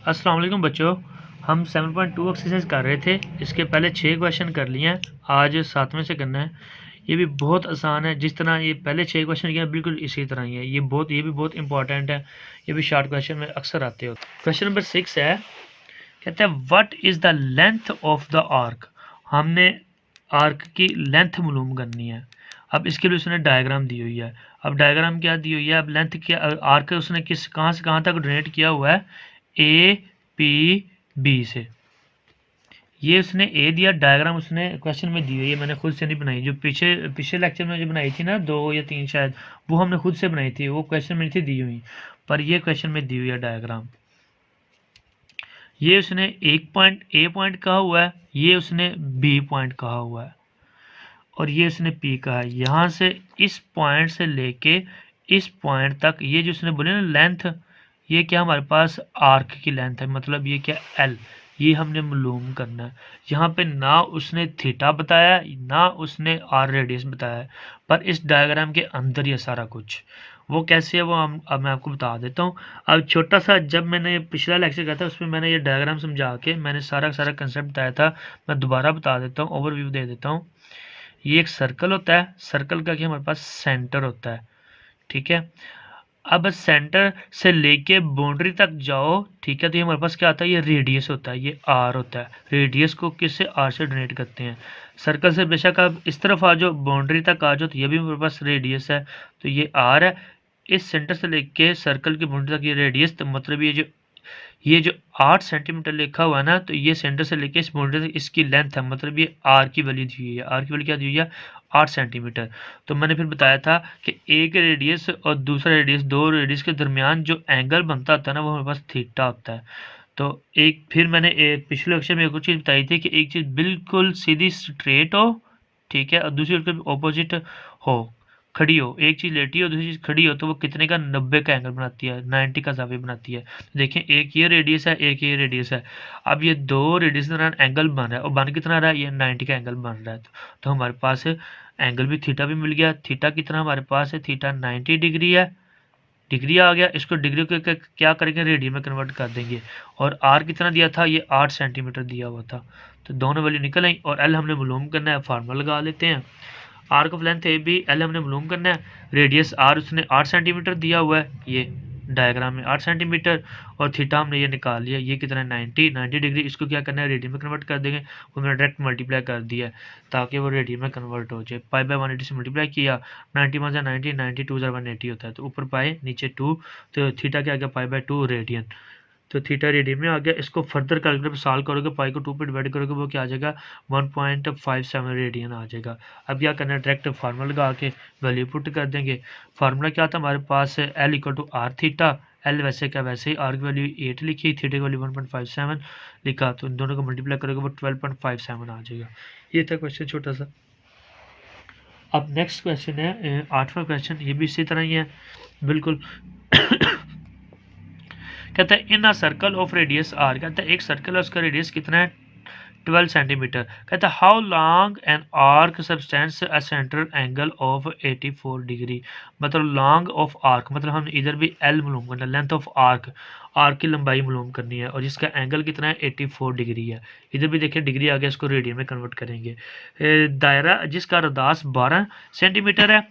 अस्सलाम वालेकुम बच्चों, हम 7.2 एक्सरसाइज कर रहे थे। इसके पहले 6 क्वेश्चन कर लिए हैं, आज 7वें से करना है। ये भी बहुत आसान है, जिस तरह ये पहले 6 क्वेश्चन किए बिल्कुल इसी तरह ही है। ये भी बहुत इंपॉर्टेंट है। ये भी शॉर्ट क्वेश्चन में अक्सर आते हो। क्वेश्चन नंबर 6 है, कहते हैं what is the length of the arc. हमने आर्क की लेंथ मालूम करनी है। अब इसके लिए उसने डायग्राम दी हुई है। अब डायग्राम क्या दी हुई है, अब लेंथ क्या, आर्क उसने किस कहाँ से कहाँ तक डोनेट किया हुआ है, ए पी बी से। ये उसने ए दिया, डायग्राम उसने क्वेश्चन में दी हुई है, मैंने खुद से नहीं बनाई। जो पिछले लेक्चर में जो बनाई थी ना, 2 या 3 शायद, वो हमने खुद से बनाई थी, वो क्वेश्चन में नहीं थी दी हुई, पर ये क्वेश्चन में दी हुई है डायग्राम। ये उसने एक पॉइंट ए पॉइंट कहा हुआ है, ये उसने बी पॉइंट कहा हुआ है, और ये उसने पी कहा है। यहाँ से इस पॉइंट से लेके इस पॉइंट तक, ये जो उसने बोले ना लेंथ, ये क्या हमारे पास आर्क की लेंथ है, मतलब ये क्या एल, ये हमने मालूम करना है। यहाँ पे ना उसने थीटा बताया, ना उसने आर रेडियस बताया है, पर इस डायग्राम के अंदर ये सारा कुछ, वो कैसे है वो अब मैं आपको बता देता हूँ। अब छोटा सा, जब मैंने पिछला लेक्चर किया था उसमें मैंने ये डायग्राम समझा के मैंने सारा कंसेप्ट बताया था। मैं दोबारा बता देता हूँ, ओवरव्यू दे देता हूँ। ये एक सर्कल होता है, सर्कल का कि हमारे पास सेंटर होता है, ठीक है। अब सेंटर से लेके बाउंड्री तक जाओ, ठीक है, तो ये हमारे पास क्या आता है, ये रेडियस होता है, ये आर होता है। रेडियस को किससे, आर से डोनेट करते हैं। सर्कल से बेशक आप इस तरफ आ जाओ, बाउंड्री तक आ जाओ, तो ये भी हमारे पास रेडियस है, तो ये आर है। इस सेंटर से लेके सर्कल की बाउंड्री तक ये रेडियस, तो मतलब ये जो 8 सेंटीमीटर लिखा हुआ है ना, तो ये सेंटर से लेके इस बाउंड्री तक इसकी लेंथ है, मतलब ये आर की वैल्यू दी हुई है। आर की वैल्यू क्या दी हुई है, 8 सेंटीमीटर। तो मैंने फिर बताया था कि एक रेडियस और दूसरा रेडियस, दो रेडियस के दरमियान जो एंगल बनता होता है ना, वो हमारे पास थीटा होता है। तो एक फिर मैंने एक पिछले लेक्चर में कुछ चीज़ बताई थी कि एक चीज़ बिल्कुल सीधी स्ट्रेट हो, ठीक है, और दूसरी बिल्कुल ऑपोजिट हो, खड़ी हो। एक चीज़ लेटी हो, दूसरी चीज़ खड़ी हो, तो वो कितने का, 90 का एंगल बनाती है, 90 का ज़ाविया बनाती है। देखें, एक ये रेडियस है, एक ये रेडियस है। अब ये दो रेडियस के दौरान एंगल बन रहा है, और बन कितना रहा है, ये 90 का एंगल बन रहा है। तो हमारे पास एंगल भी थीटा भी मिल गया। थीटा कितना हमारे पास है, थीटा 90 डिग्री है। डिग्री आ गया, इसको डिग्री को क्या करेंगे, रेडियन में कन्वर्ट कर देंगे। और आर कितना दिया था, ये 8 सेंटीमीटर दिया हुआ था। तो दोनों वैल्यू निकल आई, और एल हमने मालूम करना है, फार्मूला लगा लेते हैं। Arc of length A B, L हमने मालूम करना है। रेडियस आर उसने 8 सेंटीमीटर दिया हुआ है, ये डायग्राम में 8 सेंटीमीटर, और थीटा हमने ये निकाल लिया, ये कितना है, 90 डिग्री। इसको क्या करना है, रेडियन में कन्वर्ट कर देंगे। वो मैंने डायरेक्ट मल्टीप्लाई कर दिया है ताकि वो रेडियन में कन्वर्ट हो जाए। पाई बाय 180 से मल्टीप्लाई किया, 90 1 90, 92 180 होता है, तो ऊपर पाए नीचे 2, तो थीटा क्या आ गया, पाई बाय 2 रेडियन। तो थीटा रेडियन में आ गया। इसको फर्दर कैलकुलेटर सॉल्व करोगे, पाई को 2 पे डिवाइड करोगे, वो क्या आ जाएगा, 1.57 रेडियन आ जाएगा। अब क्या करना है, डायरेक्ट फार्मूला लगा के वैल्यू पुट कर देंगे। फार्मूला क्या था हमारे पास, L equal to R theta. L वैसे क्या वैसे ही, आर की वैल्यू 8 लिखी, थीटा की वैल्यू 1.57 लिखा, तो इन दोनों को मल्टीप्लाई करोगे वो 12.57 आ जाएगा। ये था क्वेश्चन छोटा सा। अब नेक्स्ट क्वेश्चन है 8वां क्वेश्चन, ये भी इसी तरह ही है बिल्कुल। कहता है in a circle of radius R, कहता है एक सर्कल है, उसका रेडियस कितना है, 12 सेंटीमीटर। कहता है how long an arc substance a central angle of 84 degree. मतलब लॉन्ग ऑफ आर्क, मतलब हम इधर भी एल मालूम करना है, लेंथ ऑफ आर्क, आर्क की लंबाई मालूम करनी है, और जिसका एंगल कितना है, 84 डिग्री है। इधर भी देखिए डिग्री आ गया, इसको रेडियन में कन्वर्ट करेंगे। दायरा जिसका रदास 12 सेंटीमीटर है,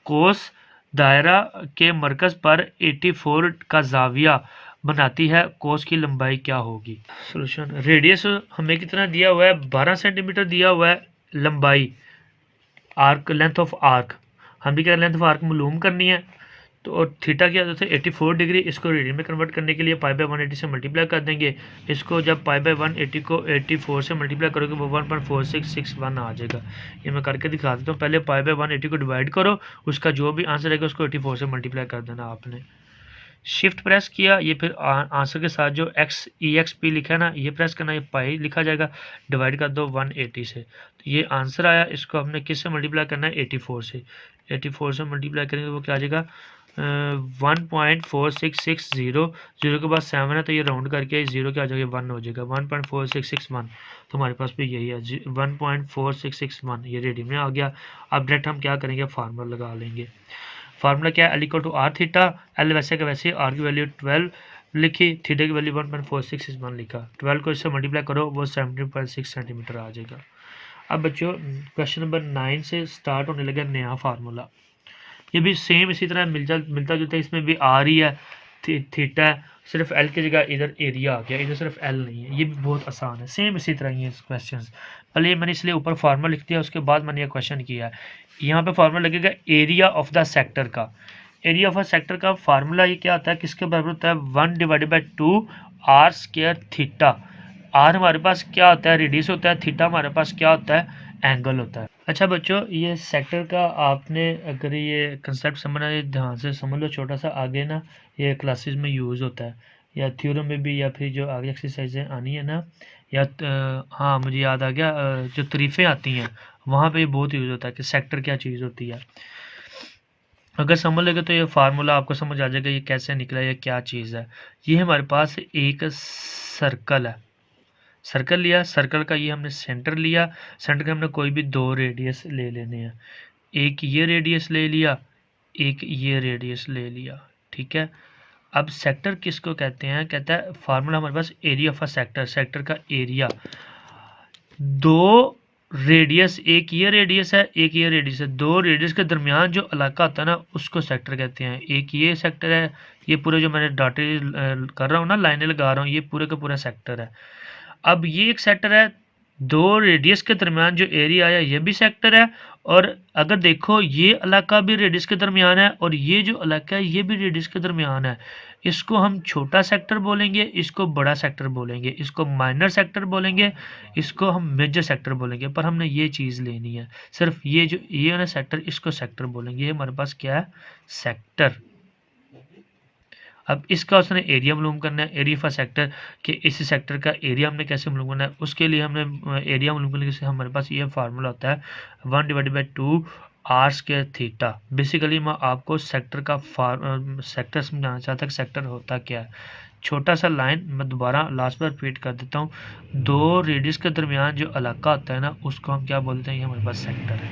कोस दायरा के मरकज पर 84 का जाविया बनाती है, कोस की लंबाई क्या होगी। सोल्यूशन, रेडियस हमें कितना दिया हुआ है, 12 सेंटीमीटर दिया हुआ है, लंबाई आर्क, लेंथ ऑफ आर्क, हम भी क्या लेंथ ऑफ आर्क मालूम करनी है। तो और थीटा क्या होता है, 84 डिग्री। इसको रेडियन में कन्वर्ट करने के लिए पाई बाय 180 से मल्टीप्लाई कर देंगे। इसको जब पाई बाय 180 को 84 से मल्टीप्लाई करोगे वो 1.4661 आ जाएगा। ये मैं करके दिखा देता हूँ। पहले पाई बाय 180 को डिवाइड करो, उसका जो भी आंसर रहेगा उसको 84 से मल्टीप्लाई कर देना आपने। शिफ्ट प्रेस किया, ये फिर आंसर के साथ जो एक्स ई एक्स पी लिखा है ना, ये प्रेस करना, ये पाई लिखा जाएगा, डिवाइड कर दो 180 से, तो ये आंसर आया। इसको हमने किस से मल्टीप्लाई करना है, 84 से। 84 से मल्टीप्लाई करेंगे वो क्या आ जाएगा, 1.4660। जीरो के बाद 7 है, तो ये राउंड करके जीरो क्या आ जाएगा, 1 हो जाएगा, 1.4661। तो हमारे पास भी यही है, 1.4661, ये रेडी में आ गया। अब डायरेक्ट हम क्या करेंगे, फार्मूला लगा लेंगे। फार्मूला क्या है, L equal to R theta. L वैसे का वैसे, आर की वैल्यू 12 लिखी, थीटा की वैल्यू 1.4661 लिखा, 12 को इससे मल्टीप्लाई करो वो 17.6 सेंटीमीटर आ जाएगा। अब बच्चों क्वेश्चन नंबर 9 से स्टार्ट होने लगा नया फार्मूला। ये भी सेम इसी तरह मिलता जुलता है, इसमें भी आर ही है, थीटा है, सिर्फ एल की जगह इधर एरिया आ गया, इधर सिर्फ एल नहीं है। ये भी बहुत आसान है, सेम इसी तरह ही है क्वेश्चन। पहले मैंने इसलिए ऊपर फार्मूला लिख दिया, उसके बाद मैंने ये क्वेश्चन किया है। यहाँ पे फार्मूला लगेगा एरिया ऑफ द सेक्टर का। एरिया ऑफ अ सेक्टर का फार्मूला ये क्या होता है, किसके बराबर होता है, 1/2 आर स्क्वायर थीटा। आर हमारे पास क्या होता है, रेडियस होता है, थीटा हमारे पास क्या होता है, एंगल होता है। अच्छा बच्चों, ये सेक्टर का आपने अगर ये कंसेप्ट समझना है ध्यान से समझ लो, छोटा सा आगे ना ये क्लासेस में यूज़ होता है, या थ्योरम में भी, या फिर जो आगे एक्सरसाइजें आनी है ना, या हाँ मुझे याद आ गया, जो तरीफ़ें आती हैं वहाँ पे बहुत यूज़ होता है कि सेक्टर क्या चीज़ होती है। अगर समझ लेंगे तो ये फार्मूला आपको समझ आ जाएगा ये कैसे निकला, ये क्या चीज़ है। ये हमारे पास एक सर्कल है, सर्कल लिया, सर्कल का ये हमने सेंटर लिया, सेंटर के हमने कोई भी 2 रेडियस ले लेने हैं, एक ये रेडियस ले लिया, एक ये रेडियस ले लिया, ठीक है। अब सेक्टर किसको कहते हैं, कहता है फार्मूला हमारे पास area of a sector, sector का एरिया, 2 रेडियस, एक ये रेडियस है, एक ये रेडियस है, 2 रेडियस के दरमियान जो इलाका होता है ना उसको सेक्टर कहते हैं। एक ये सेक्टर है, ये पूरे जो मैंने डाटे कर रहा हूँ ना, लाइनें लगा रहा हूँ, ये पूरे का पूरा सेक्टर है। अब ये एक सेक्टर है, 2 रेडियस के दरमियान जो एरिया आया ये भी सेक्टर है, और अगर देखो ये इलाका भी रेडियस के दरमियान है, और ये जो इलाका है ये भी रेडियस के दरमियान है। इसको हम छोटा सेक्टर बोलेंगे, इसको बड़ा सेक्टर बोलेंगे, इसको माइनर सेक्टर बोलेंगे, इसको हम मेजर सेक्टर बोलेंगे। पर हमने ये चीज़ लेनी है, सिर्फ ये जो ये ना सेक्टर, इसको सेक्टर बोलेंगे। ये हमारे पास क्या है, सेक्टर। अब इसका उसने एरिया मालूम करना है, एरिया फॉर सेक्टर, कि इस सेक्टर का एरिया हमने कैसे मालूम करना है। उसके लिए हमने एरिया मालूम करने के हमारे पास ये फार्मूला होता है 1/2 आर स्क्वायर थीटा। बेसिकली मैं आपको सेक्टर का सेक्टर समझाना चाहता कि सेक्टर होता क्या है। छोटा सा लाइन मैं दोबारा लास्ट बार रिपीट कर देता हूँ, 2 रेडियस के दरमियान जो इलाका होता है ना उसको हम क्या बोलते हैं, ये हमारे पास सेक्टर है।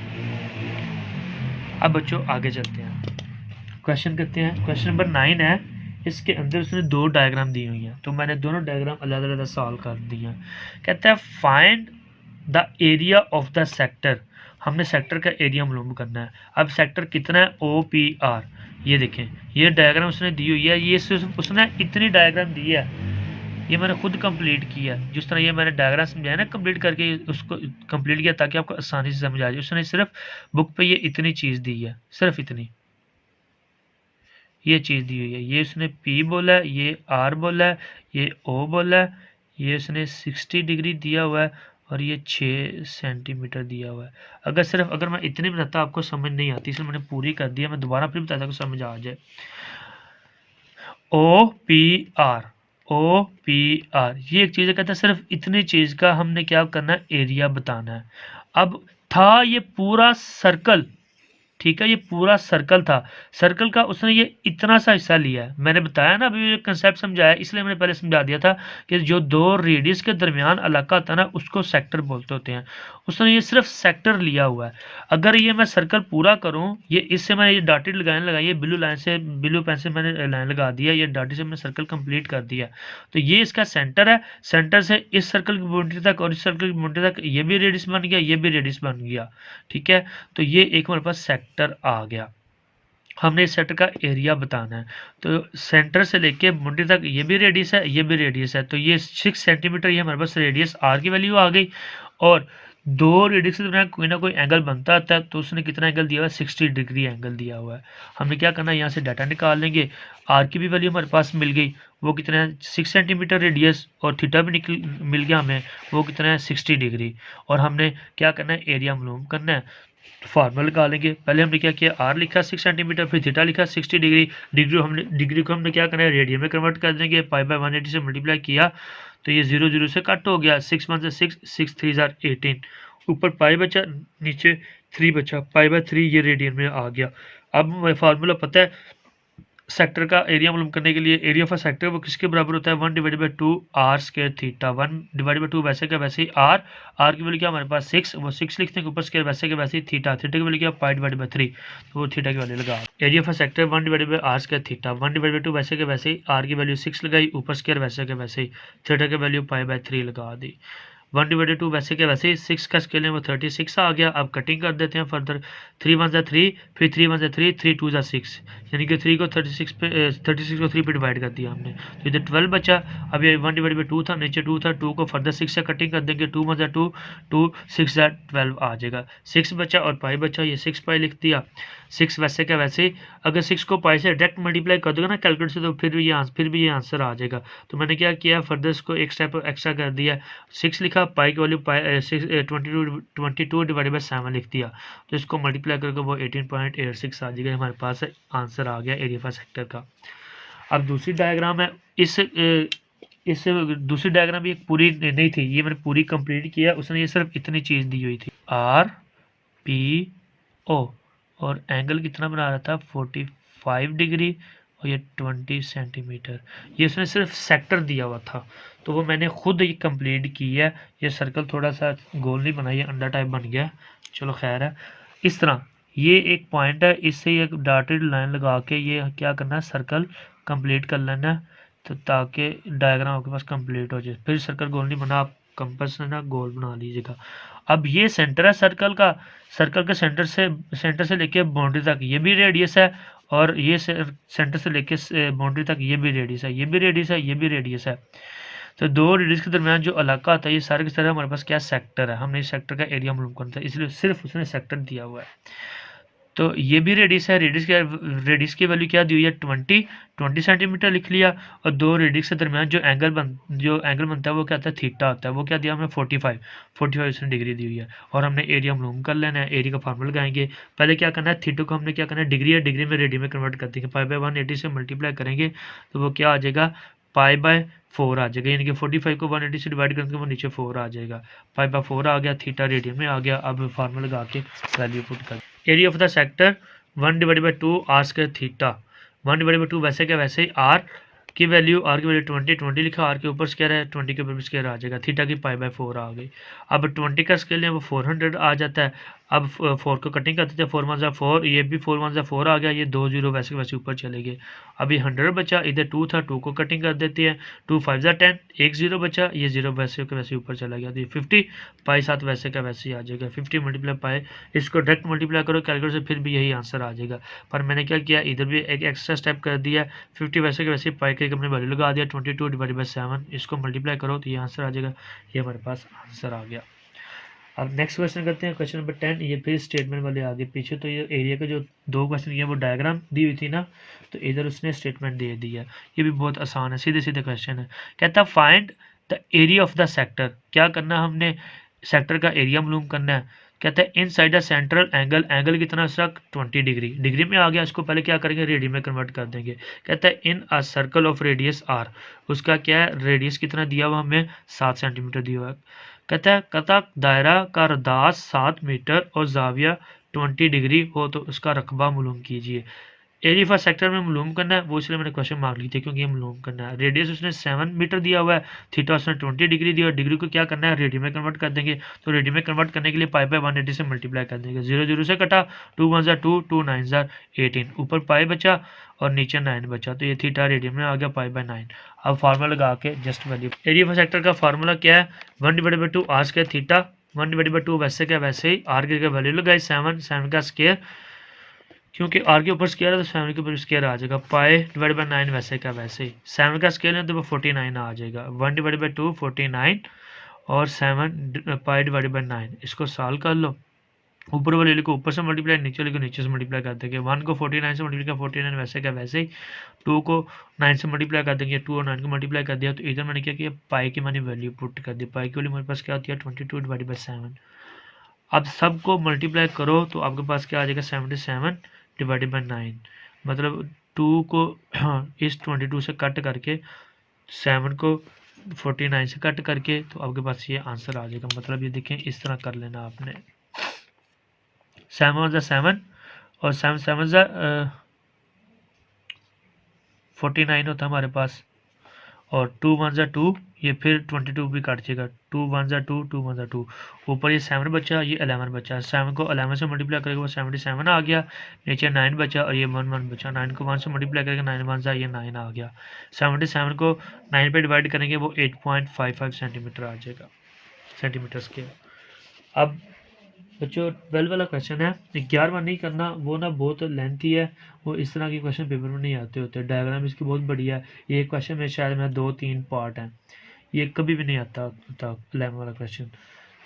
अब बच्चों आगे चलते हैं, क्वेश्चन करते हैं। क्वेश्चन नंबर 9 है, इसके अंदर उसने 2 डायग्राम दी हुई हैं, तो मैंने दोनों डायग्राम अलग अलग सॉल्व कर दिए हैं। कहता है find the area of the sector, हमने सेक्टर का एरिया मालूम करना है। अब सेक्टर कितना है, OPR। ये देखें, ये डायग्राम उसने दी हुई है, ये उसने इतनी डायग्राम दी है, ये मैंने खुद कंप्लीट किया। जिस तरह ये मैंने डायग्राम समझाया ना, कंप्लीट करके उसको कंप्लीट किया ताकि आपको आसानी से समझ आ जाए। उसने सिर्फ बुक पे ये इतनी चीज़ दी है, सिर्फ इतनी ये चीज़ दी हुई है। ये उसने P बोला है, ये R बोला है, ये O बोला है, ये उसने 60 डिग्री दिया हुआ है, और ये 6 सेंटीमीटर दिया हुआ है। अगर मैं इतने बताता आपको समझ नहीं आती, इसलिए मैंने पूरी कर दिया। मैं दोबारा फिर बताता आपको समझ आ जाए। OPR, OPR ये एक चीज़ है, कहता है सिर्फ इतनी चीज़ का हमने क्या करना है, एरिया बताना है। अब था ये पूरा सर्कल, ठीक है, ये पूरा सर्कल था, सर्कल का उसने ये इतना सा हिस्सा लिया है। मैंने बताया ना अभी कंसेप्ट समझाया, इसलिए मैंने पहले समझा दिया था कि जो 2 रेडियस के दरमियान इलाका होता है ना उसको सेक्टर बोलते होते हैं। उसने ये सिर्फ सेक्टर लिया हुआ है। अगर ये मैं सर्कल पूरा करूं, ये इससे मैंने ये डॉटेड लाइन लगाई है, ब्लू लाइन से, ब्लू पेन से मैंने लाइन लगा दिया, ये डॉटेड से मैंने सर्कल कंप्लीट कर दिया। तो ये इसका सेंटर है, सेंटर से इस सर्कल की बाउंड्री तक और इस सर्कल की बाउंड्री तक ये भी रेडियस बन गया, ये भी रेडियस बन गया, ठीक है। तो ये एक हमारे पास सेक्टर आ गया। हमने इस सेक्टर का एरिया बताना है, तो सेंटर से लेके बाउंड्री तक ये भी रेडियस है, ये भी रेडियस है, तो ये 6 सेंटीमीटर ये हमारे पास रेडियस आर की वैल्यू आ गई। और 2 रेडियस के दरमियान कोई ना कोई एंगल बनता आता है, तो उसने कितना एंगल दिया हुआ है, 60 डिग्री एंगल दिया हुआ है। हमने क्या करना है, यहाँ से डाटा निकाल लेंगे। आर की भी वैल्यू हमारे पास मिल गई, वो कितना है, 6 सेंटीमीटर रेडियस, और थीटा भी मिल गया हमें, वो कितना है, 60 डिग्री। और हमने क्या करना है, एरिया मालूम करना है। फार्मूला निकालेंगे। पहले हमने क्या किया, आर लिखा 6 सेंटीमीटर, फिर थीटा लिखा 60 डिग्री। डिग्री को हमने क्या करना है, रेडियन में कन्वर्ट कर देंगे। π/180 से मल्टीप्लाई किया तो ये 0 0 से कट हो गया, 6 1 से 6, 6 3 18, ऊपर पाई बचा, नीचे 3 बचा, π/3 ये रेडियन में आ गया। अब हमें फार्मूला पता है, सेक्टर का एरिया मालूम करने के लिए एरिया ऑफ अ सेक्टर वो किसके बराबर होता है 1/2 आर स्क्वायर थीटा 1/2 वैसे का वैसे ही आर की वैल्यू क्या हमारे पास 6 वो 6 लिखते हैं ऊपर स्क्वायर वैसे के वैसे ही थीटा की वैल्यू क्या पाई/3 तो वो थीटा की वैल्यू लगा एरिया ऑफ अ सेक्टर 1/आर स्क्वायर थीटा 1/2 वैसे के वैसे ही आर की वैल्यू 6 लगाई ऊपर स्क्वायर वैसे के वैसे ही थीटा की वैल्यू पाई/3 लगा दी 1/2 वैसे के वैसे ही 6 का स्केल है वो 36 आ गया। अब कटिंग कर देते हैं फर्दर 3 1 जा 3 फिर 3 1 जा 3 3 2 जा 6 यानी कि 3 को 36 पे 36 को 3 पे डिवाइड कर दिया हमने तो इधर 12 बचा। अब ये 1/2 था नीचे 2 था 2 को फर्दर 6 से कटिंग कर देंगे 2 1 जा 2 2 6 जा 12 आ जाएगा 6 बचा और पाई बचा ये 6 पाई लिख दिया 6 वैसे का वैसे ही अगर 6 को पाई से डायरेक्ट मल्टीप्लाई कर दोगे ना कैलकुलेटर से तो फिर भी ये आंसर आ जाएगा। तो मैंने क्या किया फर्दर इसको एक स्टेप एक्स्ट्रा कर दिया 6 लिखा पाई की वैल्यू पाई 22/7 लिख दिया तो इसको मल्टीप्लाई करके वो 18.86 आ जाएगा हमारे पास आंसर आ गया एरिया ऑफ सेक्टर का। अब दूसरी डायग्राम है इस दूसरी डायग्राम भी एक पूरी नहीं थी ये मैंने पूरी कंप्लीट किया उसने ये सिर्फ इतनी चीज़ दी हुई थी आर पी ओ और एंगल कितना बना रहा था 45 डिग्री और ये 20 सेंटीमीटर ये उसने सिर्फ सेक्टर दिया हुआ था तो वो मैंने खुद ये कंप्लीट की है। ये सर्कल थोड़ा सा गोल नहीं बना ये अंडा टाइप बन गया चलो खैर है। इस तरह ये एक पॉइंट है इससे एक डॉटेड लाइन लगा के ये क्या करना है सर्कल कंप्लीट कर लेना है तो ताकि डायग्राम आपके पास कंप्लीट हो जाए। फिर सर्कल गोल नहीं बना आप कंपास से ना गोल बना लीजिएगा। अब ये सेंटर है सर्कल के सेंटर से लेके बाउंड्री तक ये भी रेडियस है और ये सेंटर से लेके बाउंड्री तक ये भी रेडियस है ये भी रेडियस है ये भी रेडियस है। तो दो रेडियस के दरमियान जो इलाका आता है ये सारे के सारे हमारे पास क्या सेक्टर है हमने इस सेक्टर का एरिया मालूम करना था इसलिए सिर्फ उसने सेक्टर दिया हुआ है। तो ये भी रेडियस है रेडियस की वैल्यू क्या दी हुई है 20 सेंटीमीटर लिख लिया और दो रेडियस के दरमियान जो एंगल बनता है वो क्या आता है थीटा होता है वो क्या दिया हमने 45 इसने डिग्री दी हुई है और हमने एरिया मालूम कर लेना है। एरिया का फार्मूला लगाएंगे पहले क्या करना है थीटा को हमने क्या करना है डिग्री में रेडियन में कन्वर्ट कर देंगे पाई/180 से मल्टीप्लाई करेंगे तो वो क्या आ जाएगा पाई/4 आ जाएगा यानी कि 45 को 180 से डिवाइड करेंगे वो नीचे 4 आ जाएगा पाई/4 आ गया थीटा रेडियन में आ गया। अब फार्मूला लगा के वैल्यू पुट कर area of the sector 1/2 R square theta 1/2 वैसे क्या वैसे ही आर की वैल्यू 20 लिखा आर के ऊपर स्क्वायर है 20 के ऊपर स्क्वायर आ जाएगा थीटा की पाई/4 आ गई। अब 20 का स्केल है वो 400 आ जाता है। अब 4 को कटिंग कर देते हैं 4 1 जा 4 ये भी 4 1 जा 4 आ गया ये 2 0 वैसे वैसे ऊपर चले गए। अभी 100 बचा इधर 2 था 2 को कटिंग कर देते हैं 2 5 जा 10 1 0 बचा ये 0 वैसे के वैसे ऊपर चला गया तो ये 50 पाई साथ वैसे का वैसे ही आ जाएगा 50 मल्टीप्लाई पाई इसको डायरेक्ट मल्टीप्लाई करो कैलकुलेटर से फिर भी यही आंसर आ जाएगा। पर मैंने क्या किया इधर भी एक एक्स्ट्रा स्टेप कर दिया 50 वैसे के वैसे पाई के हमने वैल्यू लगा दिया 22/7 इसको मल्टीप्लाई करो तो ये आंसर आ जाएगा ये हमारे पास आंसर आ गया। अब नेक्स्ट क्वेश्चन करते हैं क्वेश्चन नंबर 10 ये फिर स्टेटमेंट वाले आगे पीछे तो ये एरिया के जो दो क्वेश्चन किए वो डायग्राम दी हुई थी ना तो इधर उसने स्टेटमेंट दे दिया ये भी बहुत आसान है सीधे सीधे क्वेश्चन है। कहता है find the area of the sector क्या करना हमने सेक्टर का एरिया मालूम करना है। कहता है इन साइड द सेंट्रल एंगल कितना इसका 20 डिग्री में आ गया इसको पहले क्या करेंगे रेडियन में कन्वर्ट कर देंगे। कहता है in a circle of radius r उसका क्या है रेडियस कितना दिया हुआ हमें 7 सेंटीमीटर दिया हुआ है। कहता है कता दायरा का रदास 7 मीटर और जाविया 20 डिग्री हो तो उसका रकबा मालूम कीजिए। एरिया फॉर सेक्टर में मालूम करना है वो इसलिए मैंने क्वेश्चन मार्क ली थी क्योंकि ये मालूम करना है। रेडियस उसने 7 मीटर दिया हुआ है थीटा उसने 20 डिग्री दिया और डिग्री को क्या करना है रेडियन में कन्वर्ट कर देंगे तो रेडियन में कन्वर्ट करने के लिए पाई/180 से मल्टीप्लाई कर देंगे 0 0 से कटा 2 1 2 2 9 18 ऊपर पाई बचा और नीचे 9 बचा तो ये थीटा रेडियन में आ गया पाई/9। अब फार्मूला लगा के just value area for sector का फार्मूला क्या है 1/2 आर स्क्वायर थीटा 1/2 वैसे क्या वैसे ही आर की वैल्यू लगाई 7 का स्क्वायर क्योंकि आर के ऊपर स्केयर है तो 7 के ऊपर स्केयर आ जाएगा पाई/9 वैसे का वैसे ही 7 का स्केयर है तो वो 49 आ जाएगा 1/2 49 और 7 पाई/9 इसको सॉल्व कर लो ऊपर वाले को ऊपर से मल्टीप्लाई नीचे वाले को नीचे से मल्टीप्लाई कर देंगे 1 को 49 से मल्टीप्लाई 49 वैसे का वैसे ही 2 को 9 से मल्टीप्लाई कर देंगे 2 और 9 को मल्टीप्लाई कर दिया तो इधर मैंने क्या किया पाई की मैंने वैल्यू पुट कर दी पाई की वैल्यू मेरे पास क्या होती है 22/7। अब सबको मल्टीप्लाई करो तो आपके पास क्या आ जाएगा 77/9 मतलब 2 को इस 22 से कट करके 7 को 49 से कट करके तो आपके पास ये आंसर आ जाएगा। मतलब ये देखें इस तरह कर लेना आपने 7 × 7 और 7 7 49 होता है हमारे पास, और 2 वन ज़ा 2, ये फिर 22 भी काट जाएगा, 2 वन ज़ा 2, 2 वन ज़ा 2, ऊपर ये 7 बचा, ये 11 बचा, 7 को 11 से मल्टीप्लाई करेगा वो 77 आ गया, नीचे 9 बचा और ये 1 1 बचा, 9 को 1 से मल्टीप्लाई करेगा 9 वन ज़ा ये 9 आ गया, 77 को 9 पे डिवाइड करेंगे वो 8.55 सेंटीमीटर आ जाएगा, सेंटीमीटर स्क्वायर। अब बच्चों 12 वाला क्वेश्चन है, 11वां नहीं करना, वो ना बहुत लेंथी है, वो इस तरह के क्वेश्चन पेपर में नहीं आते होते, डायग्राम इसकी बहुत बढ़िया है, ये क्वेश्चन में शायद में 2-3 पार्ट हैं, ये कभी भी नहीं आता 11 वाला क्वेश्चन।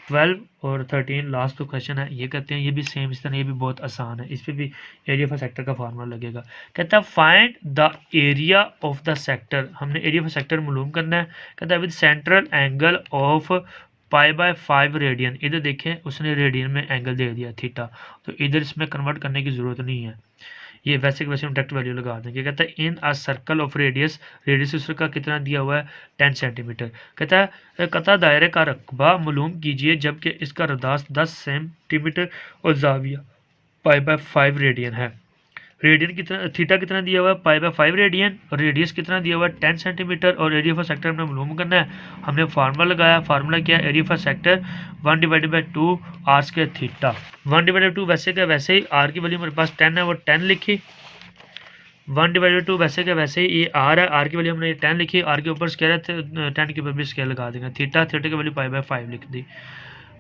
12 और 13 लास्ट तो क्वेश्चन है, ये कहते हैं ये भी सेम इस तरह, ये भी बहुत आसान है, इस पर भी एरिया ऑफ सेक्टर का फार्मूला लगेगा। कहता है find the area of the sector, हमने एरिया ऑफ सेक्टर मालूम करना है। कहता है with central angle of π/5 radian, इधर देखें उसने रेडियन में एंगल दे दिया थीटा, तो इधर इसमें कन्वर्ट करने की ज़रूरत नहीं है, ये वैसे वैसे हम डायरेक्ट वैल्यू लगा देंगे। कहता है in a circle of radius, radius उसका कितना दिया हुआ है 10 सेंटीमीटर। कहता है कता दायरे का रकबा मालूम कीजिए जबकि इसका रदास 10 सेंटीमीटर और जाविया π/5 रेडियन है। रेडियन कितना, थीटा कितना दिया हुआ है π/5 रेडियन, और रेडियस कितना दिया हुआ है 10 सेंटीमीटर, और एरिया ऑफ सेक्टर हमने मालूम करना है। हमने फार्मूला लगाया, फार्मूला क्या है, area of sector 1/2 R square theta, 1/2 वैसे का वैसे ही, आर की वैल्यू मेरे पास 10 है वो 10 लिखी, 1/2 वैसे का वैसे ही, ये आर है, आर की वैल्यू हमने 10 लिखी, आर के ऊपर स्केयर है 10 के ऊपर भी स्केयर लगा देंगे, थीटा की वैल्यू π/5 लिख दी,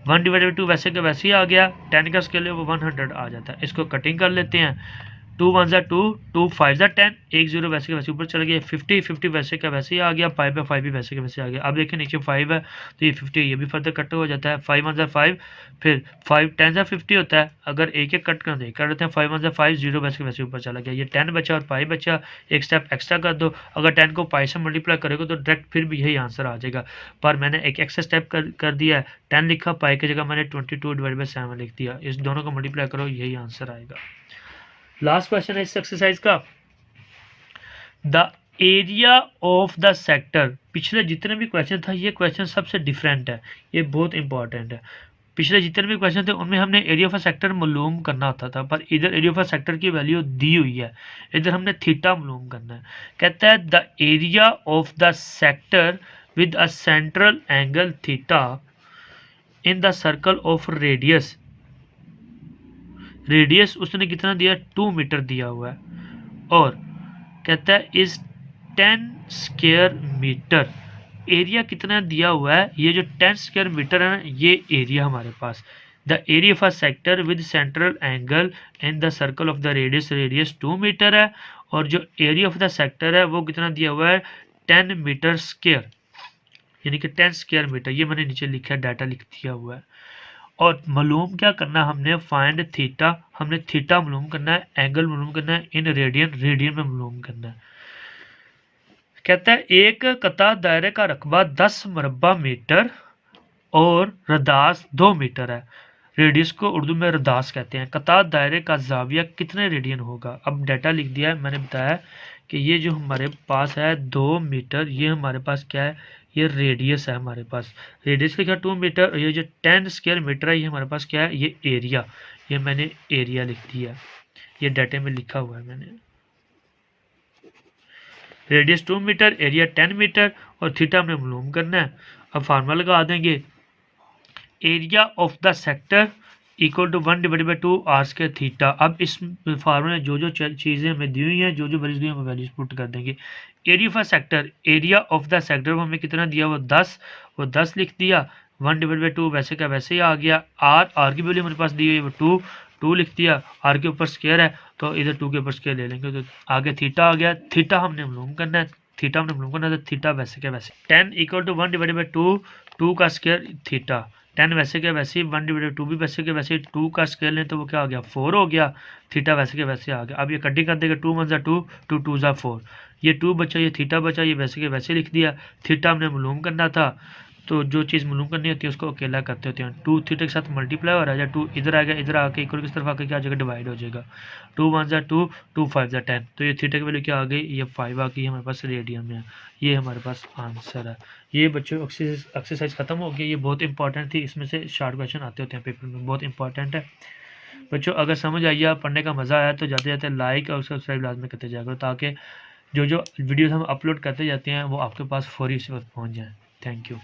1/2 वैसे का वैसे ही आ गया, 10 का स्केल है वो 100 आ जाता है। इसको कटिंग कर लेते हैं, 2 वन ज़ा 2, 2 5 ज़ा 10, 1 0 वैसे के वैसे ऊपर चल गया, 50 वैसे का वैसे ही आ गया, π/5 भी वैसे के वैसे आ गया। अब देखिए नीचे 5 है तो ये 50 ये भी फर्दर कट हो जाता है, 5 वन ज़ा 5, फिर 5 10 ज़ा 50 होता है, अगर एक एक कट कर दे कर देते हैं, 5 वन ज़ा 5, 0 वैसे के वैसे ऊपर चला गया, ये 10 बचा और पाई बचा, एक स्टेप एक्स्ट्रा कर दो, अगर 10 को पाई से मल्टीप्लाई करोगे तो डायरेक्ट फिर भी यही आंसर आ जाएगा, पर मैंने एक एक्स्ट्रा स्टेप कर दिया है, 10 लिखा, पाई की जगह मैंने 22/7 लिख दिया, इस दोनों को मल्टीप्लाई करो यही आंसर आएगा। लास्ट क्वेश्चन है इस एक्सरसाइज का, the area of the sector, पिछले जितने भी क्वेश्चन था ये क्वेश्चन सबसे डिफरेंट है, ये बहुत इंपॉर्टेंट है। पिछले जितने भी क्वेश्चन थे उनमें हमने एरिया ऑफ सेक्टर मालूम करना होता था, पर इधर एरिया ऑफ सेक्टर की वैल्यू दी हुई है, इधर हमने थीटा मालूम करना है। कहता है the area of the sector with a central angle theta in the circle of radius, radius उसने कितना दिया 2 मीटर दिया हुआ है, और कहता है इस 10 स्क्वायर मीटर, एरिया कितना दिया हुआ है, ये जो 10 स्क्वायर मीटर है ना ये एरिया हमारे पास। The area of a sector with central angle in the circle of the radius, radius 2 metre है, और जो एरिया ऑफ द सेक्टर है वो कितना दिया हुआ है 10 मीटर स्क्वायर, यानी कि 10 स्क्वायर मीटर, ये मैंने नीचे लिखा है, डाटा लिख दिया हुआ है। और मालूम क्या करना हमने, फाइंड थीटा, हमने थीटा मालूम करना है, एंगल मालूम करना है इन रेडियन, रेडियन में मालूम करना है। कहता है एक कता दायरे का रकबा 10 मरबा मीटर और रदास 2 मीटर है, रेडियस को उर्दू में रदास कहते हैं, कता दायरे का जाविया कितने रेडियन होगा। अब डाटा लिख दिया है, मैंने बताया कि ये जो हमारे पास है 2 मीटर, ये हमारे पास क्या है, ये रेडियस है हमारे पास, रेडियस लिखा 2 मीटर, और ये जो 10 स्क्वायर मीटर है ये हमारे पास क्या है, ये एरिया, ये मैंने एरिया लिख दिया, ये डाटे में लिखा हुआ है मैंने, रेडियस 2 मीटर, एरिया 10 मीटर, और थीटा हमने मालूम करना है। अब फार्मूला लगा देंगे, area of the sector equal to 1/2 R square theta. अब इस फार्मूले में जो जो चीज़ें हमें दी हुई हैं, जो जो वैल्यूज दी हैं वैल्यूज पुट कर देंगे। Area of a sector, area of the sector को हमें कितना दिया, वो 10, वो 10 लिख दिया, 1/2 वैसे का वैसे ही आ गया, आर की वैल्यू हमारे पास दी हुई है वो 2 लिख दिया, आर के ऊपर स्क्वायर है तो इधर 2 के ऊपर स्क्वायर ले लेंगे, तो आगे थीटा आ गया, थीटा हमने मालूम करना है, थीटा हमने मालूम करना है, तो थीटा वैसे का वैसे 10 इक्वल टू 1/2, 2 का स्क्वायर थीटा, 10 वैसे के वैसे ही, 1/2 भी वैसे के वैसे, 2 का स्केल लें तो वो क्या हो गया 4 हो गया, थीटा वैसे के वैसे आ गया। अब ये कटिंग कर देगा, 2 वन ज़ा 2, 2 टू ज़ा 4, ये 2 बचा, ये थीटा बचा, ये वैसे के वैसे लिख दिया। थीटा हमने मालूम करना था, तो जो चीज़ मालूम करनी होती है उसको अकेला करते होते हैं, 2 थीटा के साथ मल्टीप्लाई हो रहा है, 2 इधर आ गया, इधर आके इक्वल किस तरफ आके क्या आ जाएगा, डिवाइड हो जाएगा, 2 वन ज़ा 2, 2 5 ज़ा 10, तो ये थीटा की वैल्यू क्या आ गई, ये 5 आ गई हमारे पास, रेडियन में, ये हमारे पास आंसर है। ये बच्चों एक्सरसाइज खत्म हो गई, ये बहुत इंपॉर्टेंट थी, इसमें से शॉर्ट क्वेश्चन आते होते हैं पेपर में, बहुत इंपॉर्टेंट है बच्चों। अगर समझ आइए, पढ़ने का मज़ा आया तो जाते जाते लाइक और सब्सक्राइब लाजमी करते जाएगा, ताकि जो वीडियोज़ हम अपलोड करते जाते हैं वो आपके पास फौरी उसी वक्त पहुँच जाएँ। Thank you.